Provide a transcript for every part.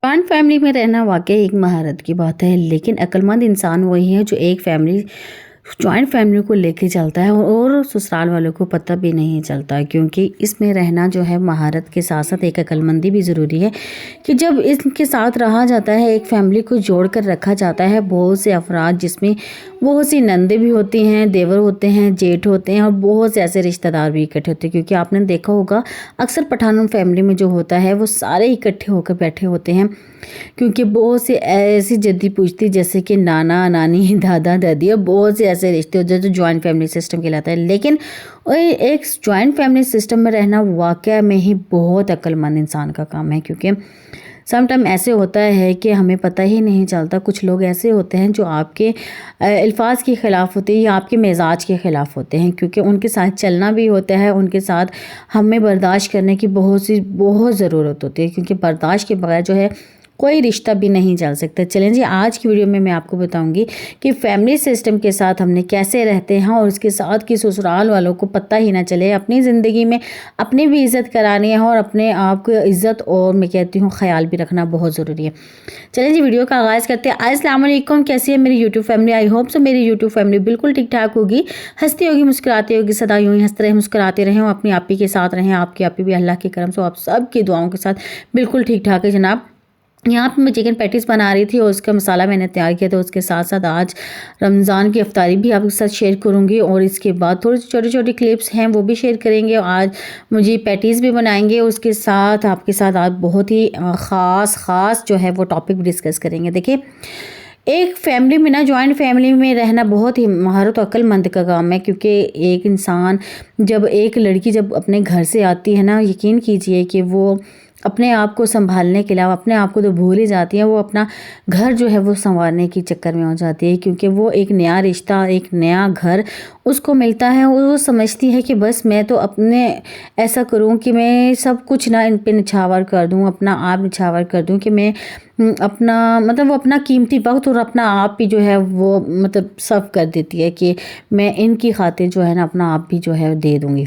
Joint family में रहना वाकई एक महारत की बात है, लेकिन अक्लमंद इंसान वही है जो एक फैमिली जॉइंट फैमिली को लेके चलता है और ससुराल वालों को पता भी नहीं चलता, क्योंकि इसमें रहना जो है महारत के साथ साथ एक अक्लमंदी भी ज़रूरी है कि जब इसके साथ रहा जाता है, एक फैमिली को जोड़ कर रखा जाता है। बहुत से अफराद जिसमें बहुत सी नंदे भी होती हैं, देवर होते हैं, जेठ होते हैं और बहुत से ऐसे रिश्तेदार भी इकट्ठे होते हैं, क्योंकि आपने देखा होगा अक्सर पठान फैमिली में जो होता है वो सारे इकट्ठे होकर बैठे होते हैं, क्योंकि बहुत से ऐसी जद्दी पूछती जैसे कि नाना नानी दादा दादी और बहुत से ऐसे रिश्ते होते हैं जो जॉइंट फैमिली सिस्टम कहलाता है। लेकिन एक जॉइंट फैमिली सिस्टम में रहना वाकई में ही बहुत अक्लमंद इंसान का काम है, क्योंकि सम टाइम ऐसे होता है कि हमें पता ही नहीं चलता। कुछ लोग ऐसे होते हैं जो आपके अल्फाज के ख़िलाफ़ होते हैं या आपके मिजाज के ख़िलाफ़ होते हैं, क्योंकि उनके साथ चलना भी होता है, उनके साथ हमें बर्दाश्त करने की बहुत ज़रूरत होती है, क्योंकि बर्दाश्त के बगैर जो है कोई रिश्ता भी नहीं चल सकता। चलें जी, आज की वीडियो में मैं आपको बताऊंगी कि फैमिली सिस्टम के साथ हमने कैसे रहते हैं और इसके साथ कि ससुराल वालों को पता ही ना चले। अपनी ज़िंदगी में अपनी भी इज़्ज़त करानी है और अपने आप को इज़्ज़त और मैं कहती हूँ ख्याल भी रखना बहुत ज़रूरी है। चलें जी, वीडियो का आगाज़ करते हैं। अस्सलाम वालेकुम, कैसी है मेरी YouTube family? I hope so मेरी यूट्यूब फैमिली बिल्कुल ठीक ठाक होगी, हंसती होगी, मुस्कुराती होगी, सदा यूँ ही हंसते रहें, मुस्कुराते रहें और अपनी आपी के साथ रहें। आपकी आपी भी अल्लाह के करम से आप सब की दुआओं के साथ बिल्कुल ठीक ठाक है जनाब। यहाँ पे मैं चिकन पैटीज़ बना रही थी और उसका मसाला मैंने तैयार किया था। उसके साथ साथ आज रमज़ान की इफ्तारी भी आपके साथ शेयर करूँगी और इसके बाद थोड़ी छोटी छोटी क्लिप्स हैं वो भी शेयर करेंगे। और आज मुझे पैटीज़ भी बनाएंगे, उसके साथ आपके साथ आज बहुत ही ख़ास जो है वो टॉपिक डिस्कस करेंगे। देखिए, एक फैमिली में ना, जॉइंट फैमिली में रहना बहुत ही महारत और अक्लमंद का काम है, क्योंकि एक इंसान जब एक लड़की जब अपने घर से आती है ना, यकीन कीजिए कि वो अपने आप को संभालने के अलावा अपने आप को तो भूल ही जाती है, वो अपना घर जो है वो संवारने की चक्कर में हो जाती है, क्योंकि वो एक नया रिश्ता, एक नया घर उसको मिलता है और वो समझती है कि बस मैं तो अपने ऐसा करूं कि मैं सब कुछ ना इन पे निछावर कर दूं, अपना आप निछावर कर दूं, कि मैं अपना मतलब वो अपना कीमती वक्त और अपना आप भी जो है वो मतलब सर्व कर देती है कि मैं इनकी खातिर जो है ना अपना आप भी जो है दे दूँगी।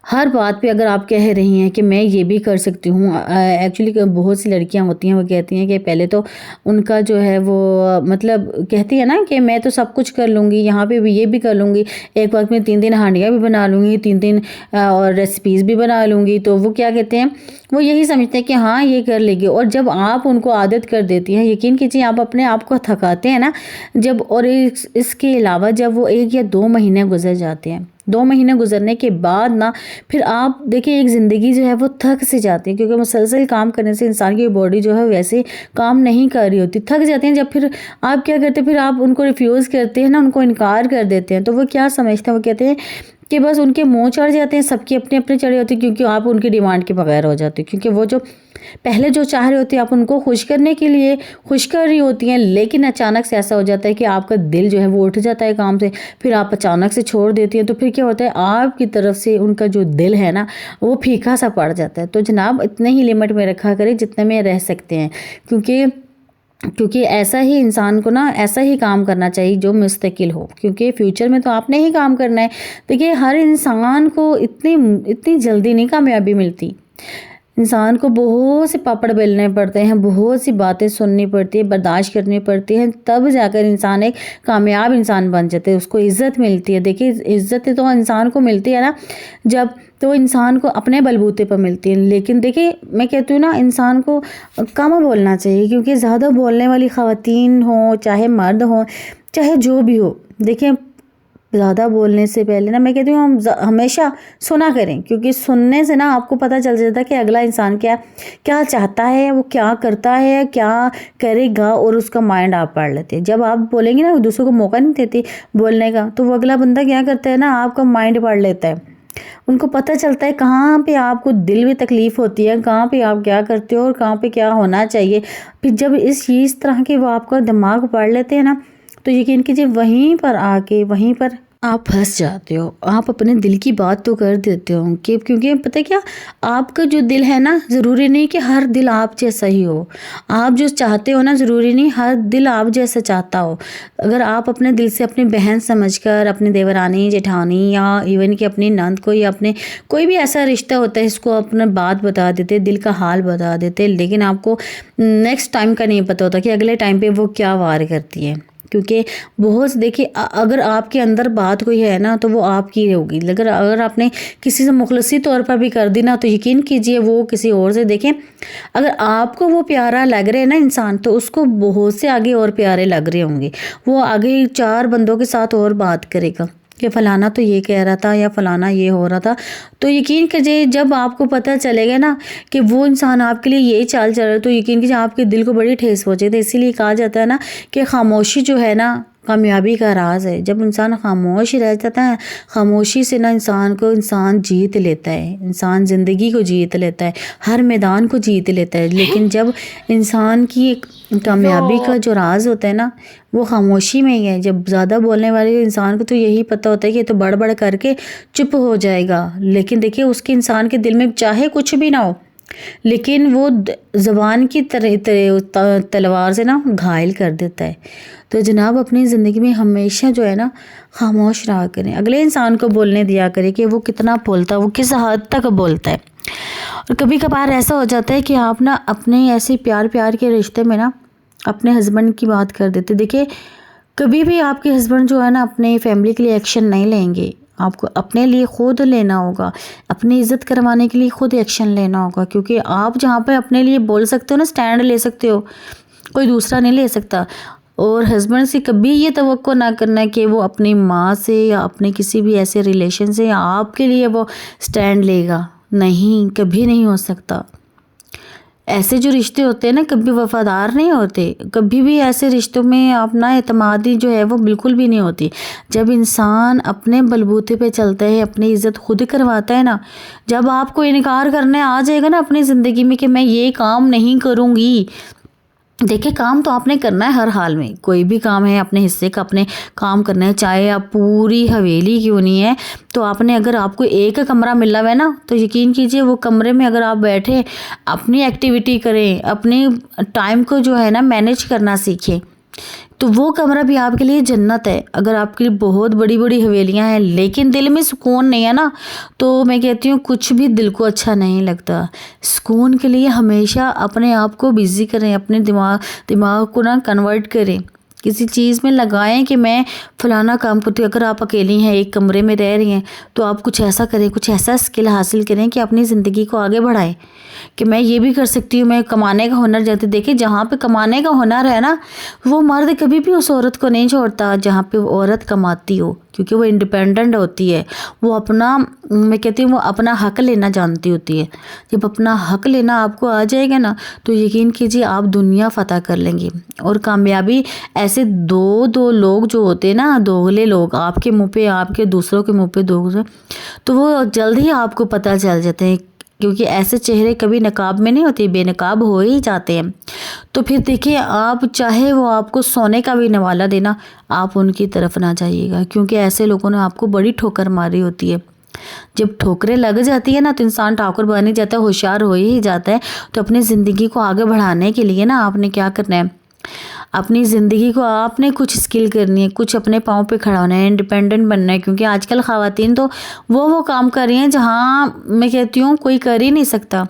हर बात पे अगर आप कह रही हैं कि मैं ये भी कर सकती हूँ, एक्चुअली बहुत सी लड़कियां होती हैं वो कहती हैं कि पहले तो उनका जो है वो मतलब कहती है ना कि मैं तो सब कुछ कर लूँगी, यहाँ पे भी ये भी कर लूँगी, एक वक्त में 3 हांडियाँ भी बना लूँगी, 3 और रेसिपीज़ भी बना लूँगी। तो वो क्या कहते हैं, वो यही समझते हैं कि हाँ ये कर लेगी। और जब आप उनको आदत कर देती हैं, यकीन कीजिए आप अपने आप को थकाते हैं ना जब, और इसके अलावा जब वो 1 या 2 महीने गुजर जाते हैं, 2 महीने गुजरने के बाद ना फिर आप देखिए एक ज़िंदगी जो है वो थक से जाती है, क्योंकि मुसलसल काम करने से इंसान की बॉडी जो है वैसे काम नहीं कर रही होती, थक जाते हैं। जब फिर आप क्या करते हैं, फिर आप उनको रिफ्यूज़ करते हैं ना, उनको इनकार कर देते हैं, तो वो क्या समझते हैं, वो कहते हैं कि बस उनके मुंह चढ़ जाते हैं, सबके अपने अपने चढ़े होते हैं, क्योंकि आप उनकी डिमांड के बगैर हो जाते हैं, क्योंकि वो जो पहले जो चाह रहे होते हैं आप उनको खुश करने के लिए खुश कर रही होती हैं, लेकिन अचानक से ऐसा हो जाता है कि आपका दिल जो है वो उठ जाता है काम से, फिर आप अचानक से छोड़ देती हैं, तो फिर क्या होता है आपकी तरफ से उनका जो दिल है ना वो फीका सा पड़ जाता है। तो जनाब इतने ही लिमिट में रखा करें जितने में रह सकते हैं, क्योंकि ऐसा ही इंसान को ना ऐसा ही काम करना चाहिए जो मुस्तकिल हो, क्योंकि फ्यूचर में तो आपने ही काम करना है। देखिए, हर इंसान को इतनी जल्दी नहीं कामयाबी मिलती, इंसान को बहुत से पापड़ बेलने पड़ते हैं, बहुत सी बातें सुननी पड़ती है, बर्दाश्त करनी पड़ती है, तब जाकर इंसान एक कामयाब इंसान बन जाते हैं, उसको इज़्ज़त मिलती है। देखिए, इज़्ज़त तो इंसान को मिलती है ना जब, तो इंसान को अपने बलबूते पर मिलती है। लेकिन देखिए, मैं कहती हूँ ना इंसान को कम बोलना चाहिए, क्योंकि ज़्यादा बोलने वाली ख़वातीन हो चाहे मर्द हो चाहे जो भी हो, देखिए ज़्यादा बोलने से पहले ना मैं कहती हूँ हम हमेशा सुना करें, क्योंकि सुनने से ना आपको पता चल जाता है कि अगला इंसान क्या क्या चाहता है, वो क्या करता है, क्या करेगा, और उसका माइंड आप पढ़ लेते हैं। जब आप बोलेंगे ना, दूसरों को मौका नहीं देती बोलने का, तो वो अगला बंदा क्या करता है ना आपका माइंड पढ़ लेता है, उनको पता चलता है कहाँ पे आपको दिल में तकलीफ़ होती है, कहाँ पे आप क्या करते हो और कहाँ पे क्या होना चाहिए। फिर जब इस तरह के वो आपका दिमाग पढ़ लेते हैं ना, तो यकीन कीजिए वहीं पर आके वहीं पर آپ پھنس جاتے ہو، آپ اپنے دل کی بات تو کر دیتے ہو کہ کیونکہ پتہ کیا، آپ کا جو دل ہے نا، ضروری نہیں کہ ہر دل آپ جیسا ہی ہو. آپ جو چاہتے ہو نا، ضروری نہیں ہر دل آپ جیسا چاہتا ہو. اگر آپ اپنے دل سے اپنی بہن سمجھ کر اپنی دیورانی جیٹھانی یا ایون کہ اپنی نند کو یا اپنے کوئی بھی ایسا رشتہ ہوتا ہے اس کو اپنا بات بتا دیتے، دل کا حال بتا دیتے، لیکن آپ کو نیکسٹ ٹائم کا نہیں پتہ ہوتا کہ اگلے ٹائم پہ وہ کیا وار کرتی ہے. کیونکہ بہت دیکھیے، اگر آپ کے اندر بات کوئی ہے نا تو وہ آپ کی ہوگی، لیکن اگر آپ نے کسی سے مخلصی طور پر بھی کر دی نا تو یقین کیجئے وہ کسی اور سے، دیکھیں اگر آپ کو وہ پیارا لگ رہے ہے نا انسان، تو اس کو بہت سے آگے اور پیارے لگ رہے ہوں گے. وہ آگے 4 بندوں کے ساتھ اور بات کرے گا کہ فلانا تو یہ کہہ رہا تھا یا فلانا یہ ہو رہا تھا. تو یقین کیجئے جب آپ کو پتہ چلے گا نا کہ وہ انسان آپ کے لیے یہی چال چل رہا ہے، تو یقین کیجئے آپ کے دل کو بڑی ٹھیس پہنچے گی. اسی لیے کہا جاتا ہے نا کہ خاموشی جو ہے نا کامیابی کا راز ہے. جب انسان خاموش رہ جاتا ہے، خاموشی سے نا انسان جیت لیتا ہے، انسان زندگی کو جیت لیتا ہے، ہر میدان کو جیت لیتا ہے. لیکن جب انسان کی کامیابی کا جو راز ہوتا ہے نا وہ خاموشی میں ہی ہے. جب زیادہ بولنے والے انسان کو تو یہی پتہ ہوتا ہے کہ یہ تو بڑھ بڑھ کر کے چپ ہو جائے گا، لیکن دیکھیے اس کے انسان کے دل میں چاہے کچھ بھی نہ ہو، لیکن وہ زبان کی تلوار سے نا گھائل کر دیتا ہے. تو جناب اپنی زندگی میں ہمیشہ جو ہے نا خاموش رہا کریں، اگلے انسان کو بولنے دیا کریں کہ وہ کتنا بولتا ہے، وہ کس حد تک بولتا ہے. اور کبھی کبھار ایسا ہو جاتا ہے کہ آپ نا اپنے ایسے پیار کے رشتے میں نا اپنے ہسبینڈ کی بات کر دیتے. دیکھیں کبھی بھی آپ کے ہسبینڈ جو ہے نا اپنے فیملی کے لیے ایکشن نہیں لیں گے. آپ کو اپنے لیے خود لینا ہوگا، اپنی عزت کروانے کے لیے خود ایکشن لینا ہوگا. کیونکہ آپ جہاں پہ اپنے لیے بول سکتے ہو نا، سٹینڈ لے سکتے ہو، کوئی دوسرا نہیں لے سکتا. اور ہسبینڈ سے کبھی یہ توقع نہ کرنا کہ وہ اپنی ماں سے یا اپنے کسی بھی ایسے ریلیشن سے آپ کے لیے وہ سٹینڈ لے گا. نہیں، کبھی نہیں ہو سکتا. ایسے جو رشتے ہوتے ہیں نا کبھی وفادار نہیں ہوتے. کبھی بھی ایسے رشتوں میں اپنا اعتمادی جو ہے وہ بالکل بھی نہیں ہوتی. جب انسان اپنے بلبوتے پہ چلتا ہے، اپنی عزت خود کرواتا ہے نا، جب آپ کو انکار کرنے آ جائے گا نا اپنی زندگی میں کہ میں یہ کام نہیں کروں گی، دیکھیں کام تو آپ نے کرنا ہے ہر حال میں. کوئی بھی کام ہے اپنے حصے کا اپنے کام کرنا ہے، چاہے آپ پوری حویلی کیوں نہیں ہے. تو آپ نے اگر آپ کو ایک کمرہ ملا ہوا ہے نا تو یقین کیجئے وہ کمرے میں اگر آپ بیٹھے اپنی ایکٹیویٹی کریں، اپنے ٹائم کو جو ہے نا مینیج کرنا سیکھیں، تو وہ کمرہ بھی آپ کے لیے جنت ہے. اگر آپ کے لیے بہت بڑی بڑی حویلیاں ہیں لیکن دل میں سکون نہیں ہے نا، تو میں کہتی ہوں کچھ بھی دل کو اچھا نہیں لگتا. سکون کے لیے ہمیشہ اپنے آپ کو بزی کریں، اپنے دماغ کو نا کنورٹ کریں، کسی چیز میں لگائیں کہ میں فلانا کام کرتی ہوں. اگر آپ اکیلی ہیں، ایک کمرے میں رہ رہی ہیں، تو آپ کچھ ایسا کریں، کچھ ایسا اسکل حاصل کریں کہ اپنی زندگی کو آگے بڑھائیں کہ میں یہ بھی کر سکتی ہوں. میں کمانے کا ہنر جاتے، دیکھیں جہاں پہ کمانے کا ہنر ہے نا وہ مرد کبھی بھی اس عورت کو نہیں چھوڑتا جہاں پہ وہ عورت کماتی ہو، کیونکہ وہ انڈیپینڈنٹ ہوتی ہے. وہ اپنا، میں کہتی ہوں وہ اپنا حق لینا جانتی ہوتی ہے. جب اپنا حق لینا آپ کو آ جائے گا نا تو یقین کیجیے آپ دنیا فتح کر لیں گے. اور کامیابی ایسے دو لوگ جو ہوتے ہیں نا، دوغلے لوگ، آپ کے منہ پہ، آپ کے دوسروں کے منہ پہ دوغلے، تو وہ جلد ہی آپ کو پتہ چل جاتے ہیں. کیونکہ ایسے چہرے کبھی نقاب میں نہیں ہوتے، بے نقاب ہو ہی جاتے ہیں. تو پھر دیکھیں آپ چاہے وہ آپ کو سونے کا بھی نوالا دینا، آپ ان کی طرف نہ جائیے گا، کیونکہ ایسے لوگوں نے آپ کو بڑی ٹھوکر ماری ہوتی ہے. جب ٹھوکریں لگ جاتی ہے نا تو انسان ٹھاکر بن ہی جاتا ہے، ہوشیار ہو ہی جاتا ہے. تو اپنی زندگی کو آگے بڑھانے کے لیے نا آپ نے کیا کرنا ہے، اپنی زندگی کو آپ نے کچھ اسکل کرنی ہے، کچھ اپنے پاؤں پہ کھڑا ہونا ہے، انڈیپینڈنٹ بننا ہے. کیونکہ آج کل خواتین تو وہ کام کر رہی ہیں جہاں میں کہتی ہوں کوئی کر ہی نہیں سکتا.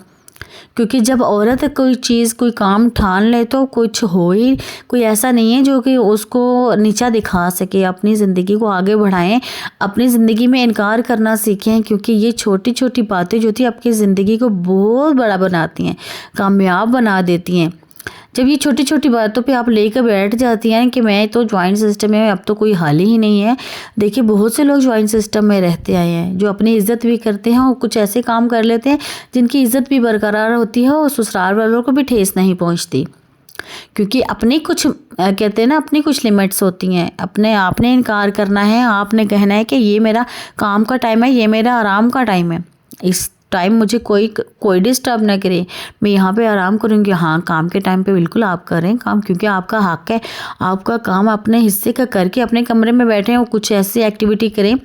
کیونکہ جب عورت کوئی چیز، کوئی کام ٹھان لے تو کچھ ہو ہی، کوئی ایسا نہیں ہے جو کہ اس کو نیچا دکھا سکے. اپنی زندگی کو آگے بڑھائیں، اپنی زندگی میں انکار کرنا سیکھیں، کیونکہ یہ چھوٹی چھوٹی باتیں جو تھی آپ کی زندگی کو بہت بڑا بناتی ہیں، کامیاب بنا دیتی ہیں. جب یہ چھوٹی چھوٹی باتوں پہ آپ لے کر بیٹھ جاتی ہیں کہ میں تو جوائنٹ سسٹم میں اب تو کوئی حال ہی نہیں ہے. دیکھیے بہت سے لوگ جوائنٹ سسٹم میں رہتے آئے ہیں جو اپنی عزت بھی کرتے ہیں اور کچھ ایسے کام کر لیتے ہیں جن کی عزت بھی برقرار ہوتی ہے اور سسرال والوں کو بھی ٹھیس نہیں پہنچتی. کیونکہ اپنی کچھ کہتے ہیں نا، اپنی کچھ لیمٹس ہوتی ہیں. اپنے آپ نے انکار کرنا ہے، آپ نے کہنا ہے کہ یہ میرا کام کا ٹائم ہے، یہ میرا آرام کا ٹائم ہے. اس टाइम मुझे कोई डिस्टर्ब ना करे, मैं यहाँ पे आराम करूँगी। हाँ, काम के टाइम पे बिल्कुल आप करें काम, क्योंकि आपका हक है। आपका काम अपने हिस्से का करके अपने कमरे में बैठे और कुछ ऐसी एक्टिविटी करें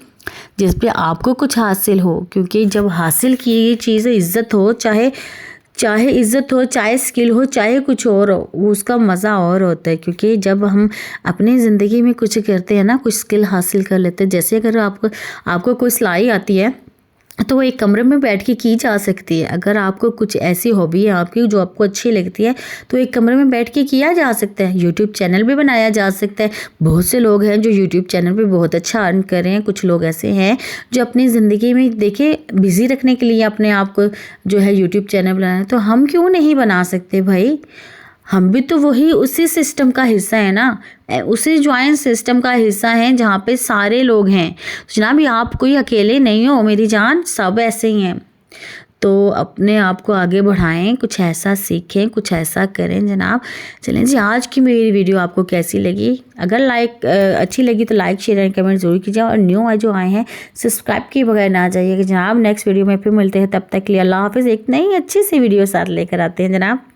जिस पे आपको कुछ हासिल हो, क्योंकि जब हासिल की चीज़ इज्जत हो, चाहे इज्जत हो, चाहे स्किल हो, चाहे कुछ और हो, उसका मज़ा और होता है। क्योंकि जब हम अपनी ज़िंदगी में कुछ करते हैं ना, कुछ स्किल हासिल कर लेते हैं, जैसे अगर आपको कोई सिलाई आती है तो वो एक कमरे में बैठ के की जा सकती है। अगर आपको कुछ ऐसी हॉबी है आपकी जो आपको अच्छी लगती है तो एक कमरे में बैठ के किया जा सकता है। यूट्यूब चैनल भी बनाया जा सकता है। बहुत से लोग हैं जो यूट्यूब चैनल पे बहुत अच्छा अर्न कर रहे हैं। कुछ लोग ऐसे हैं जो अपनी ज़िंदगी में देखिए बिज़ी रखने के लिए अपने आप को जो है यूट्यूब चैनल बनाना, तो हम क्यों नहीं बना सकते भाई? हम भी तो वही उसी सिस्टम का हिस्सा है ना, उसी ज्वाइंट सिस्टम का हिस्सा है जहाँ पे सारे लोग हैं। तो जनाब ये आप कोई अकेले नहीं हो मेरी जान, सब ऐसे ही हैं। तो अपने आप को आगे बढ़ाएं, कुछ ऐसा सीखें, कुछ ऐसा करें जनाब। चलें जी, आज की मेरी वीडियो आपको कैसी लगी? अगर अच्छी लगी तो लाइक शेयर एंड कमेंट जरूर कीजिए, और न्यू जो आए हैं सब्सक्राइब किए बगैर ना जाइएगा जनाब। नेक्स्ट वीडियो में फिर मिलते हैं, तब तक के लिए अल्लाह हाफिज़। एक नई अच्छी सी वीडियो साथ लेकर आते हैं जनाब।